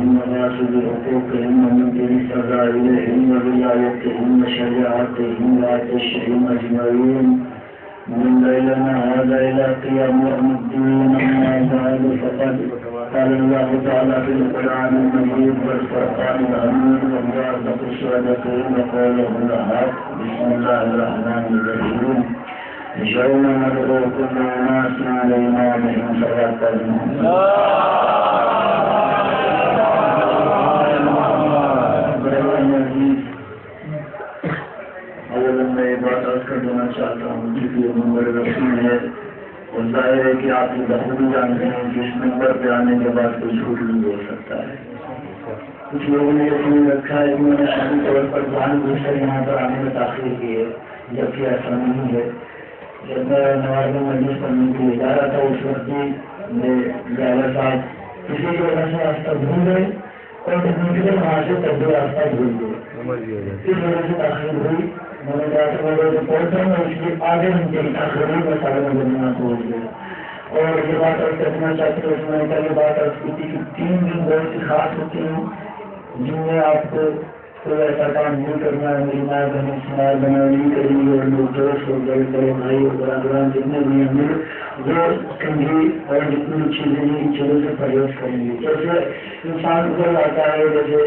وناصب حقوقهم ومنكر فضائلهم وولايتهم وشريعتهم وعطشهم أجمعين من ليلنا هذا إلى قيام يوم الدين. أما بعد فقد قال الله تعالى في القرآن المجيد والفرقان الحميد وهو أصدق الصادقين وقوله الحق. بسم الله الرحمن الرحيم. يوم ندعو كل أناس بإمامهم فيقتدون. اولا میں یہ بات عرض کر دینا چاہتا ہوں کہ یہ نمبر رسول ہے اور ظاہر ہے کہ آپ یہ بخوبی جانتے ہیں کہ اس نمبر پہ آنے کے بعد کوئی جھوٹ نہیں بول سکتا ہے. کچھ لوگوں نے یہ سمجھ رکھا ہے کہ میں نے شامی طور پر جان بوجھ کر یہاں پر آنے میں تاخیر کی ہے، جبکہ ایسا نہیں ہے. جب میں نواز مجلس پڑھنے کے لیے جا رہا تھا اس وقت بھی ڈرائیور صاحب کسی کی وجہ سے راستہ بھول گئے اور دوسرے وہاں سے تب بھی راستہ بھول گئے. اس وجہ سے تاخیر ہوئی. میں نے کہا کہ میں پہنچا ہوں اس لیے آگے گھنٹے کی تاخیر ہوئی میں 9:30 پہنچ گیا. اور یہ بات عرض کرنا چاہتے ہیں میں نے پہلے بات عرض کی تھی کہ 3 دن بہت سی خاص ہوتے ہیں جن میں آپ کو کوئی ایسا کام نہیں کرنا ہے. میری ماں بہنیں سماج بنا نہیں کریں گی اور لوگ دوست اور بڑے بڑے بھائی اور برادران جتنے بھی ہیں مل وہ کنجی اور جتنی چیزیں ہیں ان چیزوں سے پرہیز کریں گے. جیسے انسان گزر آتا ہے جیسے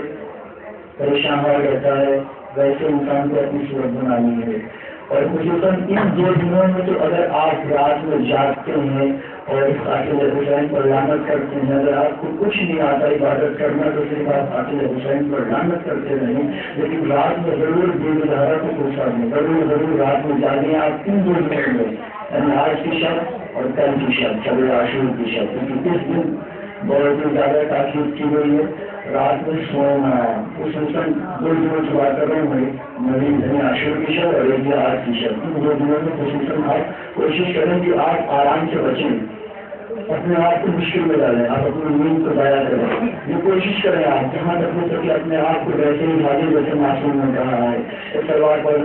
پریشان ہوا رہتا ہے ویسے انسان کو اپنی صورت بنانی ہے. اور خصوصاً ان 2 دنوں میں تو اگر آپ رات میں جاگتے ہیں اور اس قاتل حسین پر لعنت کرتے ہیں، اگر آپ کو کچھ نہیں آتا عبادت کرنا تو صرف آپ قاتل حسین پر لعنت کرتے رہیں، لیکن رات میں ضرور بے دہارا کو پوچھا دیں، ضرور رات میں جاگیں. آپ ان 2 دنوں میں یعنی آج کی شب اور کل کی شب شب عاشور کی شب، کیونکہ اس دن بہت ہی زیادہ تاکید کی گئی ہے رات میں سونا. خصوصاً 2 دنوں کی بات کر رہا ہوں میں عاشور کی شب اور ایک آج کی شب. ان 2 دنوں میں خصوصاً آپ کوشش کریں کہ آپ آرام سے بچیں، اپنے آپ کو مشکل میں ڈالیں، آپ اپنی نیند کو ضائع کریں. یہ کوشش کریں آپ جہاں تک ہو سکے اپنے آپ کو ویسے ہی حاضر جیسے معصوم نے کہا ہے. اس سوال پر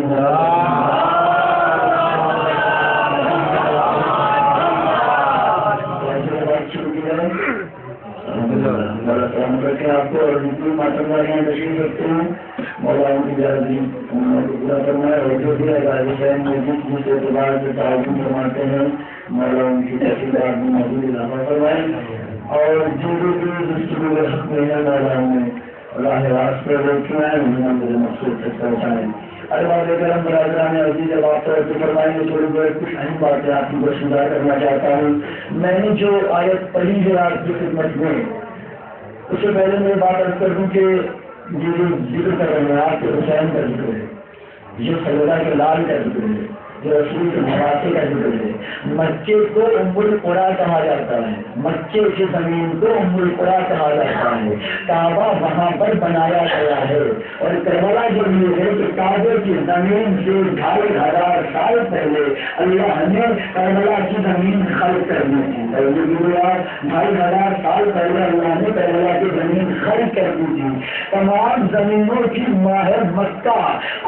شروع کیا ہے سلام کر کے آپ کو اور جتنی ماتماریاں تشریف رکھتے ہیں مولا ان کی جلدی پورا کرنا ہے. اور جو بھی حسین میں جس اعتبار سے تعاون فرماتے ہیں مولا ان کی تحصیلات میں موجود اضافہ فرمائیں. اور جو دستور حق میں ہے مولا انہیں راہ راست پر روکنا ہے انہیں میرے مقصود تک پہنچائیں. اللہ کرم برادران عزیز اب آپ توجہ فرمائیں گے تھوڑی بہت کچھ اہم باتیں آپ کی گوشتہ کرنا چاہتا ہوں. میں نے جو آیت پڑھی ہے آپ کی خدمت میں اس سے پہلے میں بات عرض کر دوں کہ یہ جو ذکر کر رہے ہیں آپ کے حسین کا ذکر ہے، جو سیدہ کے لال کا ذکر ہے، جو رسول کے نواسے کا ذکر ہے. مکے کو ام القریٰ کہا جاتا ہے، مکے کی زمین کو ام القریٰ کہا جاتا ہے. کعبہ وہاں پر بنایا گیا ہے. اور کربلا جو یہ ہے کہ کعبے کی زمین سے 2500 سال پہلے اللہ نے کربلا کی زمین خلق کرنی تھی. 2500 سال پہلے اللہ نے کربلا کی زمین خلق کرنی تھی. تمام زمینوں کی ماہر مکہ،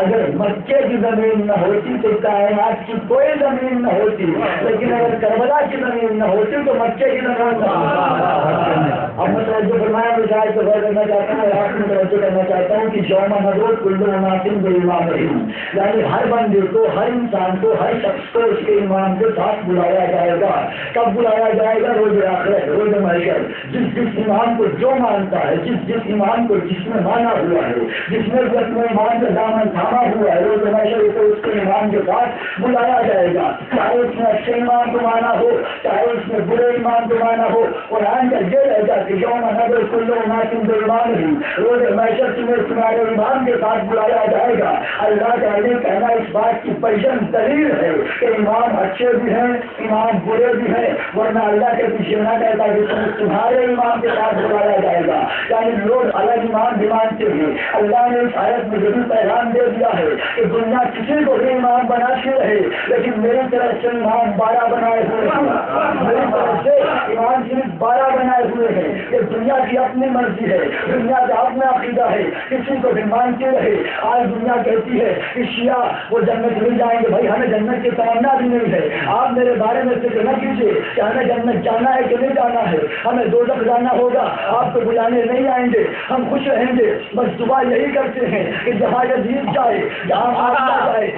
اگر مکے کی زمین نہ ہوتی تو کائنات کی کوئی زمین نہ ہوتی، لیکن اگر کربلا کی زمین نہ ہوتی تو مکے کی زمین نہ ہوتی. اب میں توجہ فرمایا مجھے تو غور کرنا چاہتا ہوں، آپ میں توجہ کرنا چاہتا ہوں کہ یوم ندعو کل اناس بإمامہم، یعنی ہر بندے کو، ہر انسان کو، ہر شخص کو اس کے امام کے ساتھ بلایا جائے گا. کب بلایا جائے گا؟ روز آخرت، روز محشر. جس امام کو جو مانتا ہے، جس امام کو جس نے مانا ہوا ہے، جس نے بھی اپنے امام کا دامن تھاما ہوا ہے، روز محشر کو اس کے امام کے ساتھ بلایا جائے گا. چاہے اس نے اچھے امام کو مانا ہو، چاہے اس نے برے امام کو مانا ہو. قرآن کا یہ رہے گا کہ یوم ندعو کل اناس بإمامہم، روز محشر تمہیں تمہارے امام کے ساتھ بلایا جائے گا. اللہ کا علی کہنا اس بات کی پیشن دلیل ہے کہ امام اچھے بھی ہیں، امام برے بھی ہیں، ورنہ اللہ کے پیچھے نہ کہتا کہ تمہارے امام کے ساتھ بلایا جائے گا. یعنی لوگ الگ امام بھی مانتے ہیں. اللہ نے اس آیت میں ضرور پیغام دے دیا ہے کہ دنیا کسی کو بھی امام بناتی رہے، لیکن میری طرف سے امام 12 بنائے ہوئے ہیں. میری طرف سے امام صرف 12 بنائے ہوئے ہیں. یہ دنیا کی اپنی مرضی ہے، دنیا کا اپنا عقیدہ ہے، کسی کو بھی مانتے رہے. آج دنیا کہتی ہے کہ شیعہ وہ جنت نہیں جائیں گے. بھائی ہمیں جنت کی تمنا بھی نہیں ہے. آپ میرے بارے میں فکر نہ کیجیے کہ ہمیں جنت جانا ہے کہ نہیں جانا ہے. ہمیں دوزخ جانا ہوگا، آپ کو بلانے نہیں آئیں گے. ہم خوش رہیں گے. بس دعا یہی کرتے ہیں کہ جہاں یزید جائے، جہاں معاویہ جائے،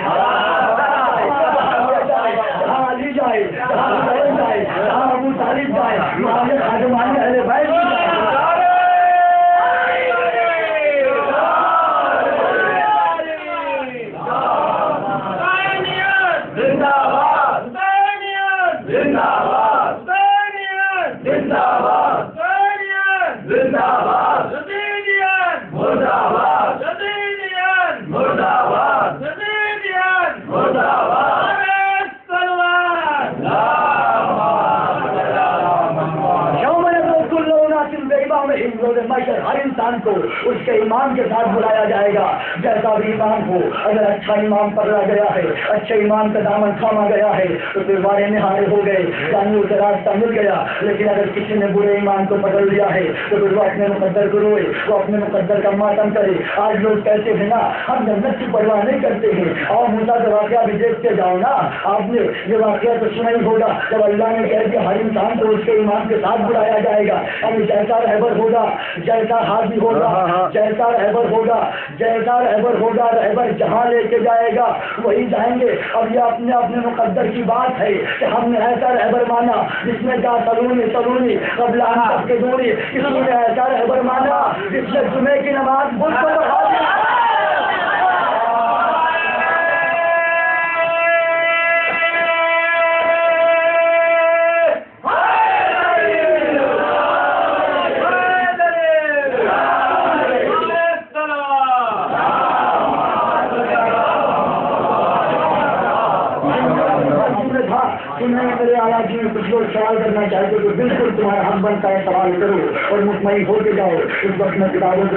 جہاں علی جائے، جہاں حسین جائے، جہاں ابو طالب جائے، ہمارے خادمان اہل بیت بھی جائے. ہر انسان کو اس کے ایمان کے ساتھ بلایا جائے گا. جیسا بھی ایمان ہو، اگر اچھا ایمان پکڑا گیا ہے، اچھے ایمان کا دامن تھاما گیا ہے تو پھر وارے نہارے ہو گئے، یعنی اسے راستہ مل گیا. لیکن اگر کسی نے برے ایمان کو پکڑ لیا ہے تو پھر وہ اپنے مقدر کو روئے، وہ اپنے مقدر کا ماتم کرے. آج لوگ کہتے ہیں نا ہم جنت کی پرواہ نہیں کرتے ہیں، اور موسیٰ کا واقعہ بھی دیکھتے جاؤ نا. آپ نے یہ واقعہ تو سنا ہی ہوگا جب اللہ نے کہہ دیا ہر انسان کو اس کے ایمان کے ساتھ بلایا جائے گا. یعنی جیسا رہبر ہوگا، جیسا حاضر ہوگا، جیسا رہبر ہوگا، جیسا رہبر ہوگا، رہبر جہاں لے کے جائے گا وہی جائیں گے. اب یہ اپنے اپنے مقدر کی بات ہے کہ ہم نے ایسا رہبر مانا جس نے کہا سلونی قبل ان تک کے دوری. کسی نے ایسا رہبر مانا جس نے جمعے کی نماز مجھ کو پڑھا دی. میرے آیا جی میں کچھ لوگ سوال کرنا چاہتے تو بالکل تمہارا حق بنتا ہے، سوال کرو اور مطمئن ہو کے جاؤ. اس وقت میں کتابوں کے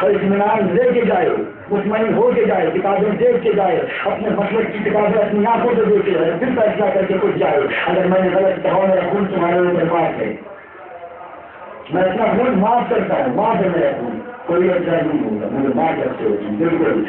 اور اطمینان لے کے جائے، مطمئن ہو کے جائے، کتابیں دیکھ کے جائے، اپنے مسلک کی کتابیں اپنی آنکھوں سے دیکھ کے جائے، پھر فیصلہ کر کے کچھ جائے. اگر میں نے غلط کہا میرا خون تمہارے اوپر معاف ہے، میں اپنا خون معاف کرتا ہوں، معاف ہے میرا خون، کوئی اعتراض نہیں ہوگا، مجھے معاف کرتے ہو بالکل.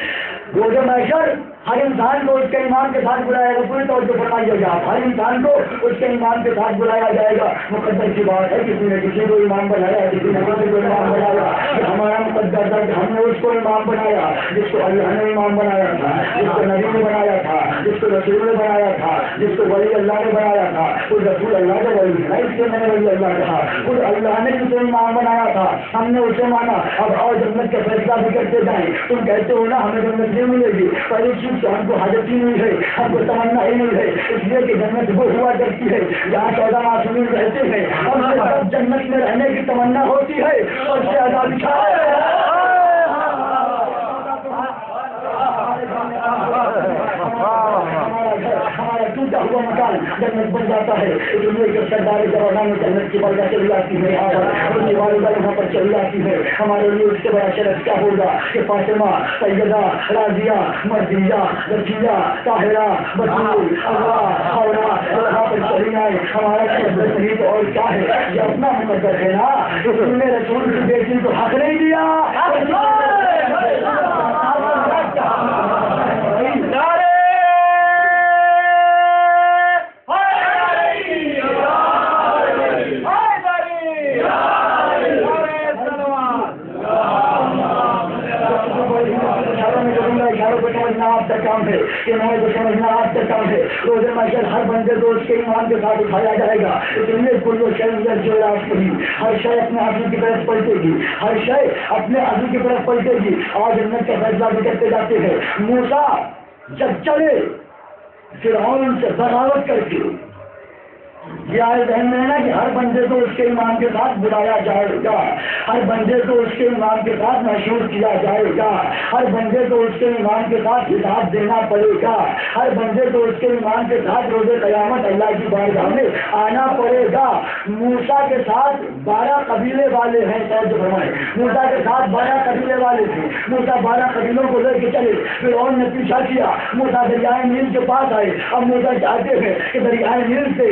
روزہ محشر ہر انسان کو اس کے ایمان کے ساتھ بلایا گا. پوری توجہ فرمائیے گا، ہر انسان کو اس کے ایمان کے ساتھ بلایا جائے گا. مقدر کی بات ہے، کسی نے کسی کو ایمان بنایا، کسی نے کسی کو ایمان بنایا. ہمارا مقدر تھا کہ ہم نے اس کو ایمان بنایا جس کو اللہ نے ایمان بنایا تھا، جس کو نبی نے بنایا تھا، جس کو رسول نے بنایا تھا، جس کو ولی اللہ نے بنایا تھا. کوئی رسول اللہ کا ولی ہے، اس لیے میں نے ولی اللہ کہا. کوئی اللہ نے جسے ایمان بنایا تھا ہم نے اسے مانا. اب اور جنت کا فیصلہ بھی کرتے جائیں. تم کہتے ہو نا ہمیں جنت نہیں ملے گی، پہلی چیز تو ہم کو حاجت ہی نہیں ہے، ہم کو تمنا ہی نہیں ہے. اس لیے کہ جنت وہ ہوا کرتی ہے جہاں 14 معصومین رہتے ہیں، اور جنت میں رہنے کی تمنا ہوتی ہے اور سے آزادی ہمارا ٹوٹا ہوا مکان جنت بن جاتا ہے. اس لیے کہ سردار جوانوں میں جنت کی برکت چلی جاتی ہے اور ان کی والدہ یہاں پر چلی جاتی ہے. ہمارے لیے اس سے بڑا شرف کیا ہوگا کہ فاطمہ، سیدہ، راضیہ، مرضیہ، رضیہ، طاہرہ، بطول، حورہ یہاں پر چلی آئے. ہمارا شرف نہیں تو اور کیا ہے، یہ اپنا مقدر ہے نا. اس نے رسول کی بیٹی کو حق نہیں دیا. آپ کا کام ہے کہ میں کو سمجھنا آپ کا کام ہے. روزے محشر ہر بندے کو اس کے ایمان کے ساتھ اٹھایا جائے گا. اس لیے کل شریعت جو راست کی ہر شے اپنے عزو کی طرف پلٹے گی، ہر شے اپنے عزو کی طرف پلٹے گی. اور جنت کا فیصلہ بھی کرتے جاتے ہیں. موسیٰ جب چلے فرعون سے بغاوت کر کے، یہ آئے ذہن میں ہے نا کہ ہر بندے کو اس کے ایمان کے ساتھ بلایا جائے گا، ہر بندے کو اس کے ایمان کے ساتھ مشہور کیا جائے گا، ہر بندے کو اس کے ایمان کے ساتھ حساب دینا پڑے گا، ہر بندے کو اس کے ایمان کے ساتھ روز قیامت اللہ کی بارگاہ میں آنا پڑے گا. موسیٰ کے ساتھ 12 قبیلے والے ہیں. فرمائے موسیٰ کے ساتھ 12 قبیلے والے تھے. موسیٰ 12 قبیلوں کو لے کے چلے. فرعون نے پیچھا کیا. موسیٰ دریائے نیل کے پاس آئے. اب موسیٰ چاہتے ہیں کہ دریائے نیل سے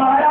12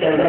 14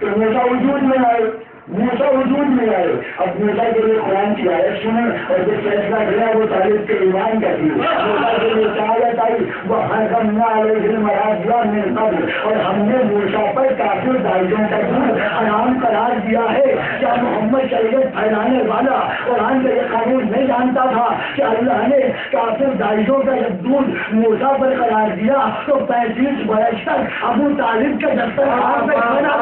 تو موسیٰ وجود میں آئے، موسیٰ وجود میں آئے. اب موسیٰ کے لیے قرآن کی آیت سنیں اور جو فیصلہ کیا وہ طالب کے ایمان کا تھی. موسیٰ کے لیے آیت آئی وہ حرمنا علیہ المراضیہ من قبل، اور ہم نے موسیٰ پر کافر دائیوں کا دودھ حرام قرار دیا ہے. کیا محمد شریعت پھیلانے والا قرآن کا یہ قانون نہیں جانتا تھا کہ اللہ نے کافر دائیوں کا جب دودھ موسیٰ پر قرار دیا تو 35 برس تک ابو طالب کا دسترخوان پہ کھانا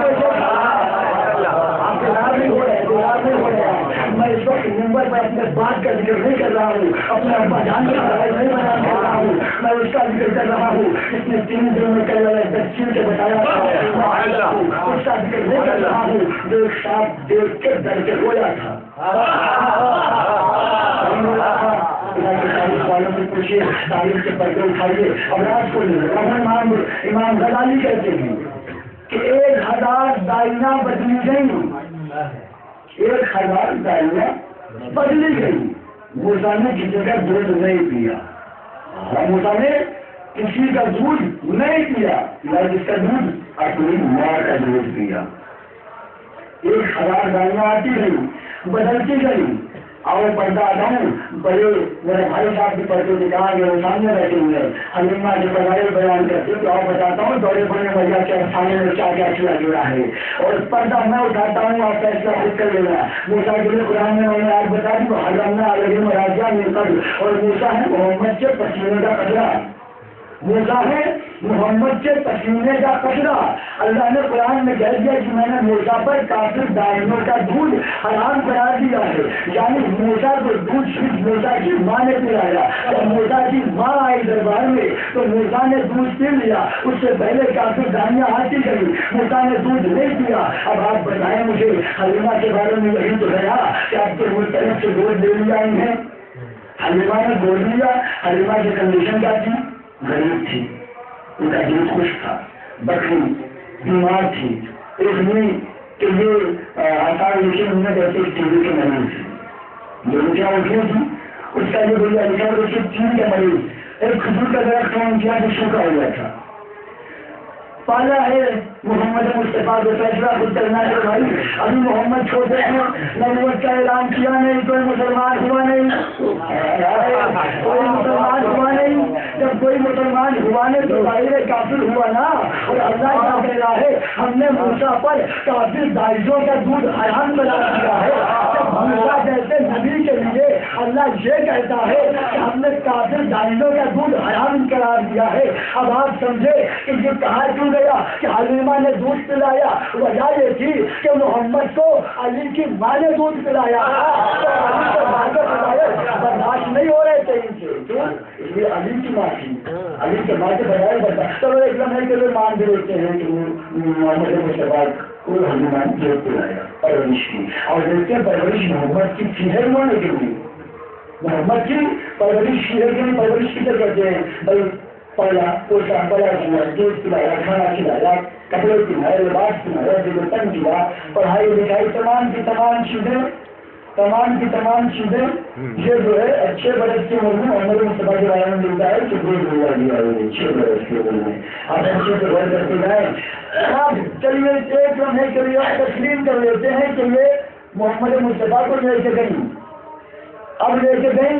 میں اس وقت ممبئی میں اپنے بات کا ذکر نہیں کر رہا ہوں، اپنے ابا جان کا نہیں بیان کر رہا ہوں، میں اس کا ذکر کر رہا ہوں. اس نے 3 دن میں کل بچوں کے بتایا اس کا ذکر نہیں کر رہا ہوں جو ایک ساتھ دیکھ کے ڈر کے رویا تھا. والوں سے پوچھیے، تاریخ کے پردے اٹھائیے. اب راج کو امام غزالی کہتے ہیں کہ 1000 دائیاں بدلی گئی، 1000 دائیاں بدلی گئی. موسیٰ نے کسی کا دودھ نہیں پیا، موسیٰ نے کسی کا دودھ نہیں پیا، یا جس کا دودھ اپنی ماں کا دودھ پیا. 1000 دائیاں آتی گئی، بدلتی گئی. اور پڑھتا آتا ہوں بڑے میرے بھائی صاحب کی پڑھتے تھے، کہاں گئے سامنے بیٹھے ہوئے حلیمہ کے پڑھائی بیان کرتے تو اور بتاتا ہوں دورے پڑنے وجہ کے افسانے میں کیا کیا کیا جڑا ہے. اور پردہ میں اٹھاتا ہوں آپ فیصلہ خود کر لینا. موسیٰ کے لیے قرآن میں نے آج بتا دی تو حرمنا علیہم المراضیہ من قبل، اور موسیٰ ہے محمد کے پسینے کا قطرہ، موسیٰ ہے محمد کے پسینے کا قطرہ. اللہ نے قرآن میں کہہ دیا کہ میں نے موسیٰ پر کافر دائیوں کا دودھ حرام قرار دیا ہے. یعنی موسیٰ کو دودھ صرف موسیٰ کی ماں نے پلایا. جب موسیٰ کی ماں آئی دربار میں تو موسیٰ نے دودھ پی لیا، اس سے پہلے کافر دائیاں آتی گئی، موسیٰ نے دودھ نہیں پیا. اب آپ بتائیں مجھے حلیمہ کے بارے میں یہی تو گیا کہ آپ کے ملک سے دودھ لے لیا انہیں. حلیمہ نے دودھ لیا. حلیمہ کی کنڈیشن کیا تھی؟ غریب تھی، ان کا دل خوش تھا، بکری بیمار تھی. ایک دن کہ یہ آسان لکھے انہوں نے کہتے ٹی وی کے مریض تھی، جو کیا اٹھی تھی اس کا یہ بولیا لکھا کہ ٹی وی کے مریض ایک کھجور کا درخت کام کیا تو سوکھا ہوا تھا. پالا ہے محمد مصطفیٰ کو فیصلہ خود کرنا ہے بھائی. ابھی محمد چھوٹے ہیں، نبوت کا اعلان کیا نہیں، کوئی مسلمان ہوا نہیں، کوئی مسلمان ہوا نہیں. جب کوئی مسلمان ہوا نہیں تو ظاہر کافر ہوا نا. اور اللہ کیا کہہ رہا ہے؟ ہم نے موسیٰ پر کافر دائیوں کا دودھ حرام قرار دیا ہے. جب موسیٰ جیسے نبی کے لیے اللہ یہ کہتا ہے کہ ہم نے کافر دائیوں کا دودھ حرام قرار دیا ہے. اب آپ سمجھے کہ یہ کہا کیوں گیا کہ حلیمہ نے دودھ پلایا؟ وجہ یہ تھی کہ محمد کو علی کی ماں نے دودھ پلایا، برداشت نہیں ہو رہے تھے ان سے. اس لیے علی کی ماں تھی، علی کے ماں کے بجائے برداشت. چلو ایک لمحے کے لیے مان بھی لیتے ہیں کہ محمد مصطفیٰ کو حلیمہ نے دودھ پلایا، پرورش کی. اور دیکھتے ہیں پرورش محمد کی تھی ہے ہونے کے لیے. محمد کی پرورش کی ہے کہ پرورش کدھر کرتے ہیں بھائی؟ پڑھا پوچھا بڑا کیا، دودھ پلایا، کھانا کھلایا، کپڑے پہنائے، لباس پہنایا، دلتن کیا، پڑھائی لکھائی، تمام کی تمام چیزیں یہ جو ہے اچھے برس کی عمر میں محمد مصطفیٰ کے بارے میں ملتا ہے کہ دودھ ملا دیا ہے 6 برس کی عمر میں. آپ اچھے سے غور کرتے جائیں. آپ چلیے ایک لمحے کے لیے تسلیم کر لیتے ہیں کہ یہ محمد مصطفیٰ کو لے کے گئی، اب لے کے گئی.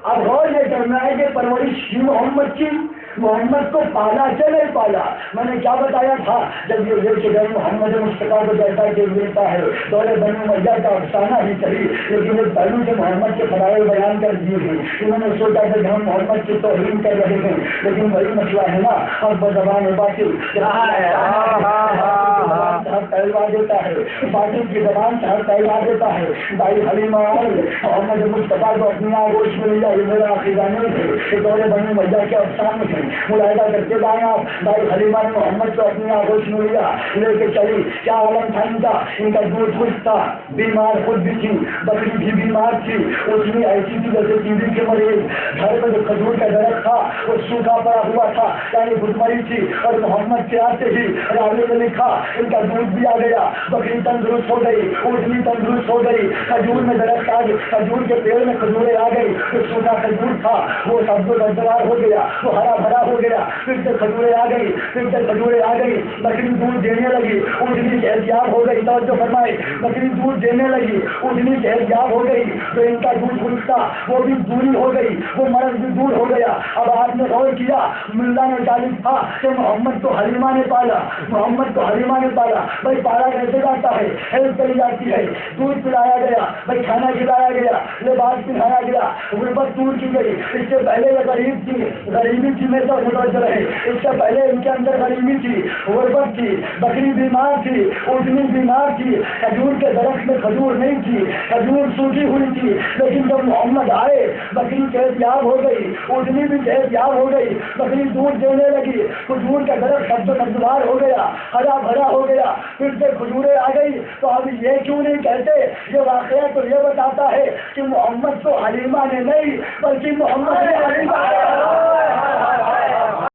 اب غور یہ کرنا ہے کہ پرورش کی محمد کی، محمد کو پالا کہ نہیں پالا. میں نے کیا بتایا تھا جب یہ لے کے گئے محمد مصطفیٰ کو جیسا کہ ملتا ہے دور بنو امیہ کا افسانہ ہی صحیح، لیکن ایک پہلو سے محمد کے فضائل بیان کر دیے ہیں. انہوں نے سوچا کہ ہم محمد کی توہین کر رہے ہیں، لیکن وہی مسئلہ ہے نا اب زبان باطل پہلوا دیتا ہے، باطل کی زبان سے پہلوا دیتا ہے. بھائی حلیمہ محمد مصطفیٰ کو اپنی آگوش میں لیا، یہ میرا عقیدہ نہیں ہے، یہ دور بنو امیہ کے افسانے ہیں. ملاحظہ کرتے جائیں آپ. بھائی حلیمہ نے محمد کو اپنی آگوش میں لیا، لے کے چلی. کیا عالم تھا ان کا؟ ان کا دودھ خوش تھا، بیمار خود بھی تھی، بکری بھی بیمار تھی. اس میں ایسی تھی جیسے ٹی بی کے مریض. گھر میں جو کھجور کا درخت تھا وہ سوکھا پڑا ہوا تھا، یعنی بھٹمری تھی. اور محمد کے آتے ہی راوی نے لکھا ان کا دودھ بھی آ گیا، بکری تندرست ہو گئی، اونٹنی تندرست ہو گئی، کھجور میں درخت آ گئی، کھجور کے پیڑ میں کھجوریں آ گئی. جو سوکھا کھجور تھا وہ سبز و زرار ہو گیا، وہ ہرا بھرا بھرا ہو گیا، پھر سے کھجوریں آ گئی، پھر سے کھجوریں آ گئی، بکری دودھ دینے لگی، اونٹنی صحتیاب ہو گئی، توجہ فرمائے، بکری دودھ دینے لگی، اونٹنی صحتیاب ہو گئی، تو ان کا دودھ خود تھا وہ بھی دوری ہو گئی، وہ مرض بھی دور ہو گیا۔ اب آپ نے غور کیا، ملا نے طالب تھا کہ محمد کو حلیمہ نے پالا، محمد کو حلیمہ نے پالا، بھائی پالا کیسے جاتا ہے، ہیلپ کری جاتی ہے، دودھ پلایا گیا، بھائی کھانا کھلایا گیا، لباس پہنایا گیا، غربت دور کی گئی۔ اس سے پہلے یہ غریب تھی، غریبی تھی میں تو متوجہ رہے، اس سے پہلے ان کے اندر غریبی تھی، غربت تھی، بکری بیمار تھی، اونٹنی بیمار تھی، کھجور کے درخت میں کھجور نہیں تھی، کھجور سوکھی ہوئی تھی، لیکن جب محمد آئے بکری صحتیاب ہو گئی، اونٹنی بھی صحتیاب ہو گئی، بکری دودھ دینے لگی، کھجور کا درخت سبز سبزوار ہو گیا، ہرا بھرا ہو گیا، پھر سے کھجوریں آ گئی۔ تو اب یہ کیوں نہیں کہتے، یہ واقعہ تو یہ بتاتا ہے کہ محمد کو حلیمہ نے نہیں بلکہ محمد نے حلیمہ